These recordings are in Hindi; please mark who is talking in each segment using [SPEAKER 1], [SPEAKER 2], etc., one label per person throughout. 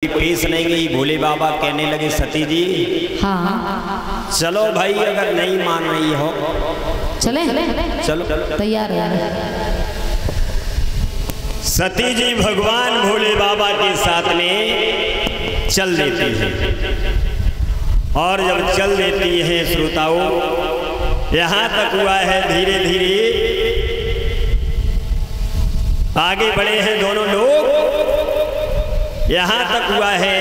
[SPEAKER 1] पेश नहीं गई। भोले बाबा कहने लगे सती जी
[SPEAKER 2] हाँ
[SPEAKER 1] चलो भाई, अगर नहीं मान रही हो
[SPEAKER 2] चले
[SPEAKER 1] चलो
[SPEAKER 2] तैयार है।
[SPEAKER 1] सती जी भगवान भोले बाबा के साथ में चल देती हैं और जब चल देती हैं श्रोताओं, यहाँ तक हुआ है धीरे धीरे आगे बढ़े हैं दोनों लोग। यहाँ तक हुआ है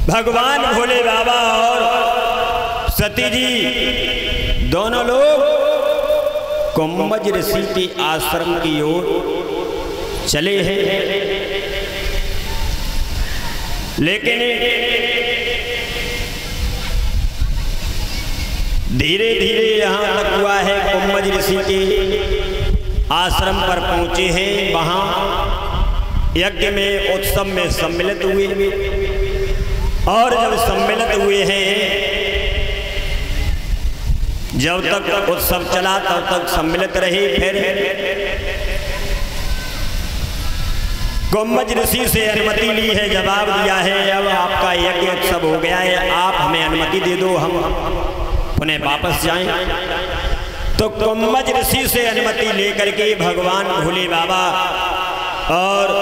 [SPEAKER 1] भगवान भोले बाबा और सती जी दोनों लोग कुंभज ऋषि के आश्रम की ओर चले हैं। लेकिन धीरे धीरे यहाँ तक हुआ है कुंभज ऋषि के आश्रम पर पहुँचे हैं। वहाँ यज्ञ में उत्सव में सम्मिलित हुए और जब सम्मिलित हुए हैं, जब तक उत्सव चला तब तक सम्मिलित रहे। फिर कुंभज ऋषि से अनुमति ली है, जवाब दिया है अब आपका यज्ञ उत्सव हो गया है, आप हमें अनुमति दे दो, हम पुनः वापस जाएं। तो कुंभज ऋषि से अनुमति लेकर के भगवान भोले बाबा और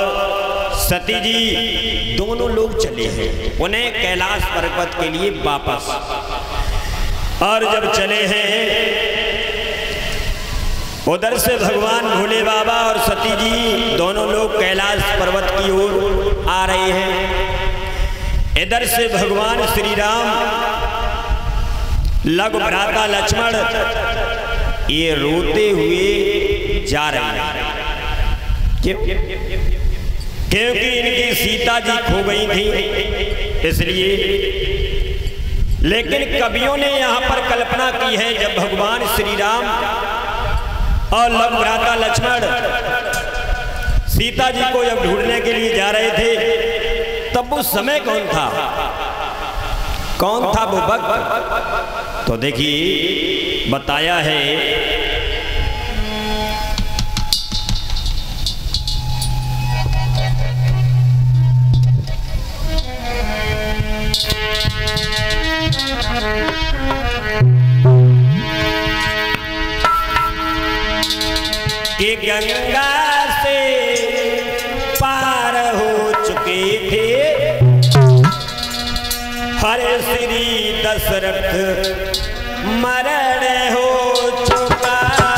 [SPEAKER 1] सती जी दोनों लोग चले हैं उन्हें कैलाश पर्वत के लिए वापस। और जब चले हैं उधर से भगवान भोले बाबा और सती जी दोनों लोग कैलाश पर्वत की ओर आ रहे हैं। इधर से भगवान श्री राम, लघु भ्राता लक्ष्मण ये रोते हुए जा रहे हैं। क्योंकि इनकी सीता जी खो गई थी इसलिए। लेकिन कवियों ने यहाँ पर कल्पना की है, जब भगवान श्री राम और लघु भ्राता लक्ष्मण सीता जी को जब ढूंढने के लिए जा रहे थे तब वो समय कौन था वो वक्त? तो देखिए बताया है कि गंगा से पार हो चुके थे हरे श्री दशरथ, मरण हो चुका था।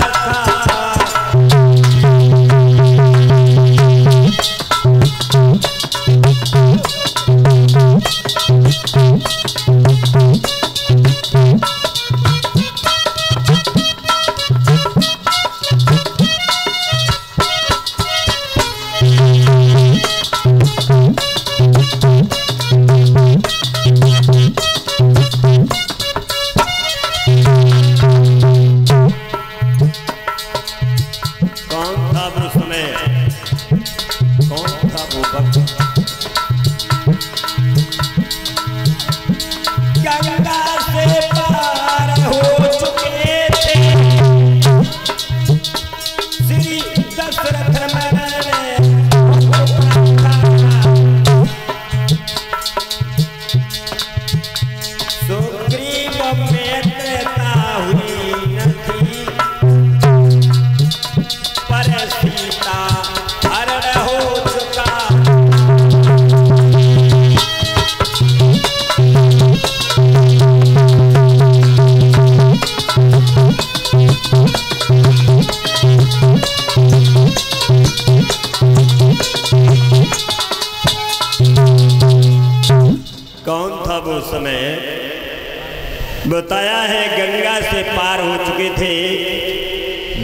[SPEAKER 1] बताया है गंगा से पार हो चुके थे,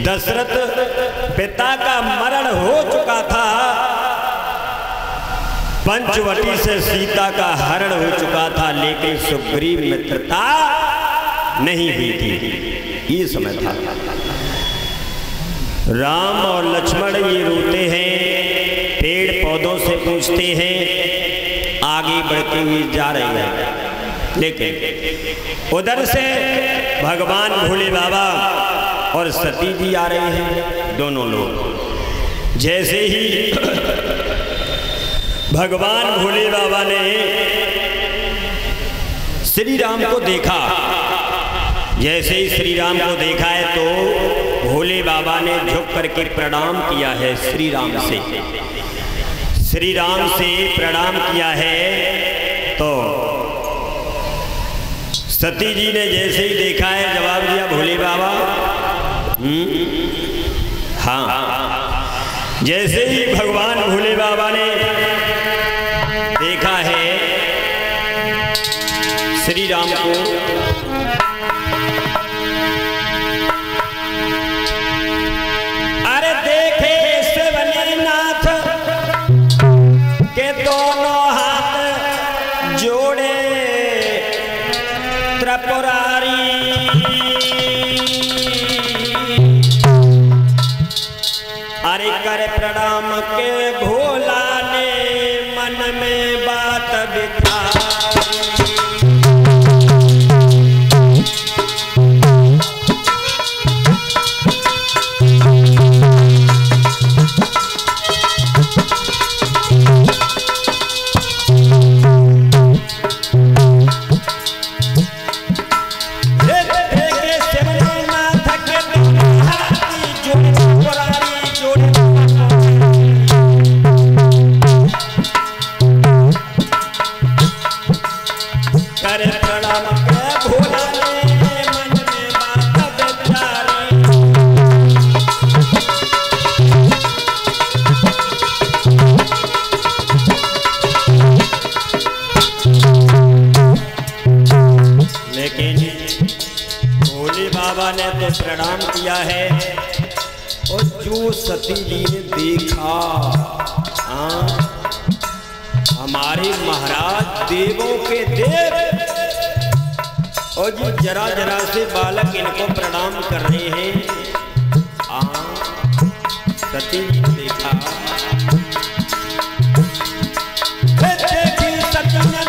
[SPEAKER 1] दशरथ पिता का मरण हो चुका था, पंचवटी से सीता का हरण हो चुका था, लेकिन सुग्रीव मित्रता नहीं हुई थी। ये समय था। राम और लक्ष्मण ये रोते हैं, पेड़ पौधों से पूछते हैं, आगे बढ़ते हुए जा रहे हैं। लेकिन उधर से भगवान भोले बाबा और सती जी आ रहे हैं, दोनों लोग। जैसे ही भगवान भोले बाबा ने श्री राम को देखा। जैसे ही श्री राम को देखा है तो भोले बाबा ने झुक करके प्रणाम किया है श्री राम से प्रणाम किया है। तो सती जी ने जैसे ही देखा है जवाब दिया भोले बाबा हाँ। जैसे ही भगवान भोले बाबा ने देखा है श्री राम को, अरे देखे शिवनाथ के दोनों हाथ जोड़े त्रिपुरारी, अरे कर प्रणाम के भोला ने मन में बात बिठाई। प्रणाम किया है और जो सती जी ने देखा हमारे महाराज देवों के देव और जी जरा जरा से बालक इनको प्रणाम कर रहे हैं। सती जी ने देखा सती ने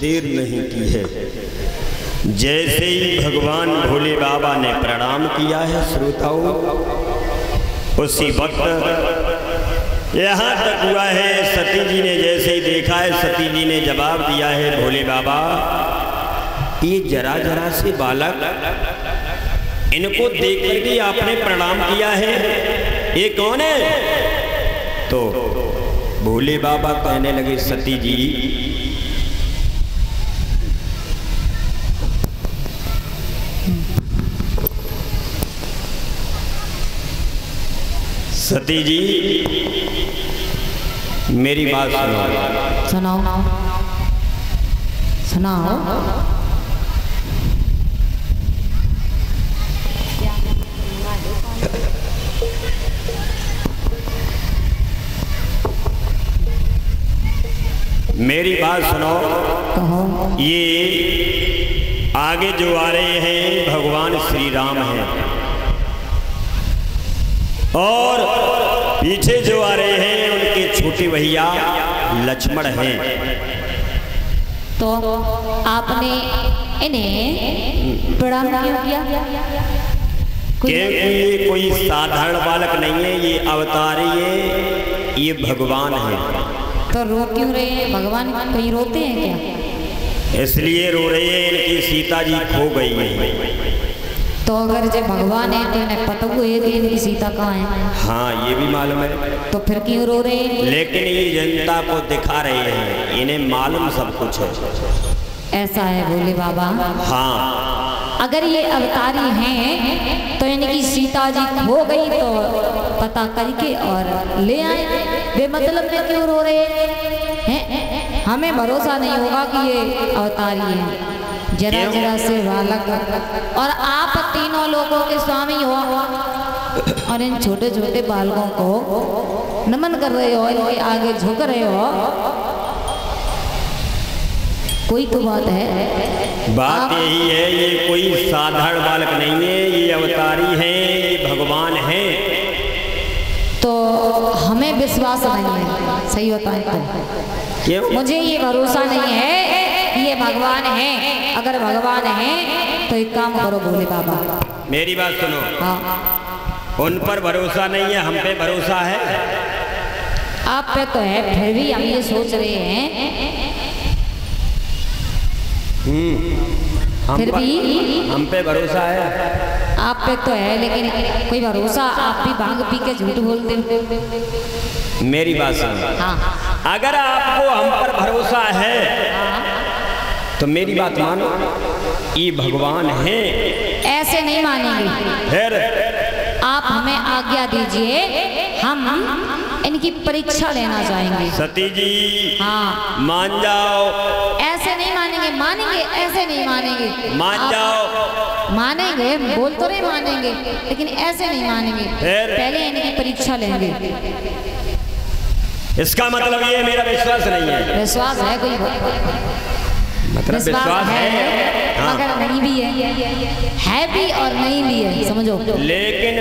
[SPEAKER 1] देर नहीं की है। जैसे ही भगवान भोले बाबा ने प्रणाम किया है श्रोताओं, उसी वक्त यहाँ तक हुआ है सती जी ने जैसे ही देखा है सती जी ने जवाब दिया है भोले बाबा ये जरा जरा से बालक इनको देख करके आपने प्रणाम किया है, ये कौन है? तो भोले बाबा कहने लगे सती जी सती जी मेरी बात
[SPEAKER 2] सुनाओ। सुनाओ।
[SPEAKER 1] मेरी बात सुनो। ये आगे जो आ रहे हैं भगवान श्री राम हैं और पीछे जो आ रहे हैं उनके छोटे भैया लक्ष्मण हैं।
[SPEAKER 2] तो आपने इन्हें प्रणाम क्यों किया?
[SPEAKER 1] क्योंकि ये कोई साधारण बालक नहीं है, ये अवतारी है, ये भगवान है।
[SPEAKER 2] तो रो क्यों रहे हैं? भगवान कहीं रोते हैं क्या?
[SPEAKER 1] इसलिए रो रहे हैं इनकी सीता जी खो गई है।
[SPEAKER 2] तो अगर जब भगवान है तो इन्हें पता हुआ है कि इनकी सीता कहाँ है?
[SPEAKER 1] हाँ ये भी मालूम है।
[SPEAKER 2] तो फिर क्यों रो रहे हैं?
[SPEAKER 1] लेकिन ये जनता को दिखा रहे हैं, इन्हें मालूम सब कुछ है।
[SPEAKER 2] ऐसा है भोले बाबा?
[SPEAKER 1] हाँ।
[SPEAKER 2] अगर ये अवतारी हैं तो इनकी सीता जी खो गई तो पता करके और ले आए, बेमतलब में क्यों रो रहे हैं? हमें भरोसा नहीं होगा कि ये अवतारी है। जरा जरा से बालक और आप तीनों लोगों के स्वामी हो और इन छोटे छोटे बालकों को नमन कर रहे हो, इनके आगे झुक रहे हो, कोई तो बात है।
[SPEAKER 1] बात यही है, ये कोई साधारण बालक नहीं है, ये अवतारी हैं, ये भगवान हैं।
[SPEAKER 2] तो हमें विश्वास नहीं है, सही बताएं तो।
[SPEAKER 1] क्यों?
[SPEAKER 2] मुझे ये भरोसा नहीं है कि ये भगवान हैं। अगर भगवान हैं तो एक काम करो भोले बाबा,
[SPEAKER 1] मेरी बात सुनो।
[SPEAKER 2] हाँ,
[SPEAKER 1] उन पर भरोसा नहीं है, हम पे भरोसा है।
[SPEAKER 2] आप पे तो है, फिर भी हम ये सोच रहे हैं फिर भी
[SPEAKER 1] हम पे भरोसा है।
[SPEAKER 2] आप पे तो है, लेकिन कोई भरोसा, आप भी भांग पी के झूठ बोलते हो।
[SPEAKER 1] मेरी बात सुनो।
[SPEAKER 2] हाँ,
[SPEAKER 1] अगर आपको हम पर भरोसा है तो मेरी बात मानो, ये भगवान हैं।
[SPEAKER 2] ऐसे नहीं मानेंगे।
[SPEAKER 1] फिर
[SPEAKER 2] आप हमें आज्ञा दीजिए, हम इनकी परीक्षा लेना चाहेंगे।
[SPEAKER 1] सती जी,
[SPEAKER 2] हाँ,
[SPEAKER 1] मान जाओ।
[SPEAKER 2] ऐसे नहीं मानेंगे, मानेंगे, ऐसे नहीं मानेंगे।
[SPEAKER 1] मान जाओ।
[SPEAKER 2] मानेंगे, बोल तो नहीं मानेंगे, लेकिन ऐसे नहीं मानेंगे।
[SPEAKER 1] फिर?
[SPEAKER 2] पहले इनकी परीक्षा लेंगे।
[SPEAKER 1] इसका मतलब ये मेरा विश्वास नहीं है।
[SPEAKER 2] विश्वास है, कोई
[SPEAKER 1] मतलब विश्वास है, हाँ।
[SPEAKER 2] मगर नहीं भी है भी और नहीं भी है, समझो।
[SPEAKER 1] लेकिन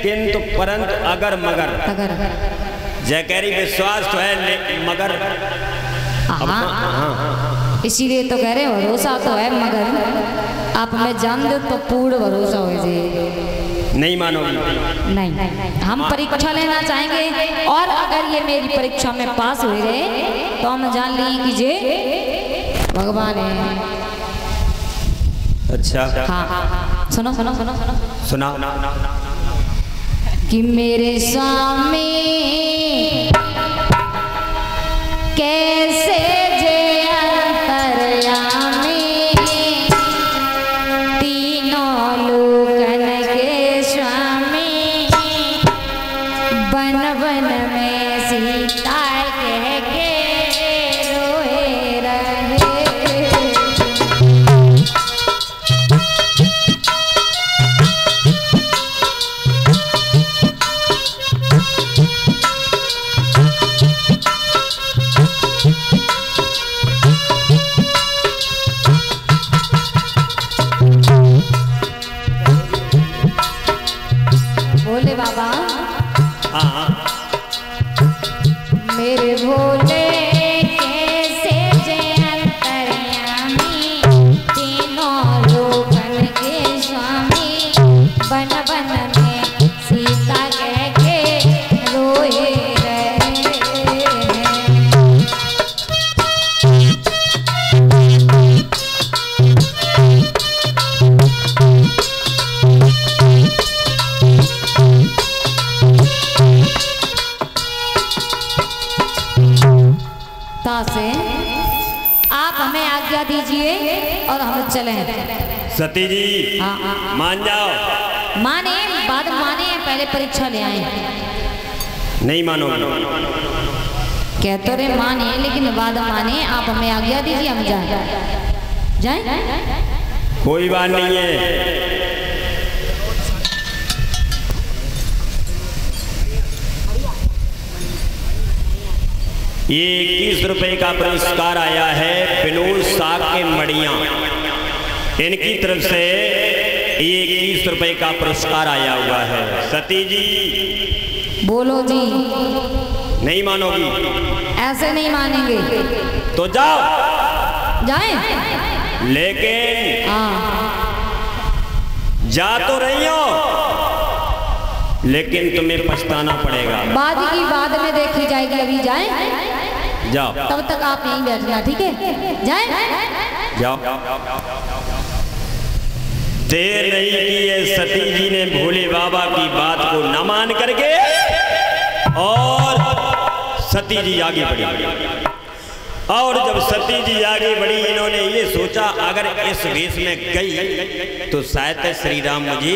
[SPEAKER 1] किंतु परंतु अगर मगर
[SPEAKER 2] अगर
[SPEAKER 1] जयकैरी विश्वास तो है, मगर
[SPEAKER 2] हाँ, इसीलिए तो कह रहे हो, भरोसा तो है, मगर आप हमें जान दो तो पूर्ण भरोसा हो जाए।
[SPEAKER 1] नहीं मानोगी?
[SPEAKER 2] नहीं, हम परीक्षा लेना चाहेंगे, और अगर ये मेरी परीक्षा में पास हो गए तो हम जान ली कि जे भगवान है।
[SPEAKER 1] अच्छा,
[SPEAKER 2] हाँ, सुनो सुनो सुनो सुनो
[SPEAKER 1] सुना।
[SPEAKER 2] कि मेरे सामने कैसे जे अंतर्यामी, तीनों लोकन के स्वामी, बन बन में सीता कह के रोए रहे। भोले बाबा,
[SPEAKER 1] हाँ,
[SPEAKER 2] मेरे भोले कैसे जय अंतर्यामी, तीनों लोकन के स्वामी, बन बन में सीता कह के रोए रहे। से आप हमें आज्ञा दीजिए और हम चलें।
[SPEAKER 1] सती जी,
[SPEAKER 2] हाँ,
[SPEAKER 1] मान जाओ।
[SPEAKER 2] माने, बाद में माने, पहले परीक्षा ले आए।
[SPEAKER 1] नहीं मानोगी?
[SPEAKER 2] कह तो रहे माने, लेकिन बाद में माने, आप हमें आज्ञा दीजिए, हम जाएं।
[SPEAKER 1] कोई बात नहीं है। ये 21 रुपए का पुरस्कार आया है विनोद साग के मड़िया, इनकी तरफ से ये 21 रुपए का पुरस्कार आया हुआ है। सती जी,
[SPEAKER 2] बोलो जी।
[SPEAKER 1] नहीं मानोगी?
[SPEAKER 3] ऐसे नहीं मानेंगे।
[SPEAKER 1] तो जाओ,
[SPEAKER 3] जाएं?
[SPEAKER 1] लेकिन
[SPEAKER 3] हाँ,
[SPEAKER 1] जा तो रही हो, लेकिन तुम्हें पछताना पड़ेगा।
[SPEAKER 3] बाद की बाद में देखी जाएगी। अभी जाएं?
[SPEAKER 1] जाओ,
[SPEAKER 3] तब तक आप यहीं बैठना, ठीक है? जाएं?
[SPEAKER 1] जाओ। देर नहीं की है, सती जी ने भोले बाबा की बात को न मान करके और सती जी आगे बढ़ी। और जब सती जी आगे बढ़ी, इन्होंने ये सोचा अगर इस वेश में गई तो शायद श्री राम मुझे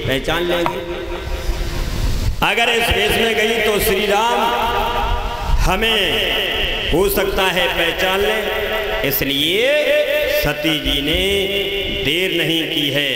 [SPEAKER 1] पहचान लेंगे। अगर इस वेश में गई तो श्री राम हमें हो सकता है पहचान ले। इसलिए सती जी ने देर नहीं की है।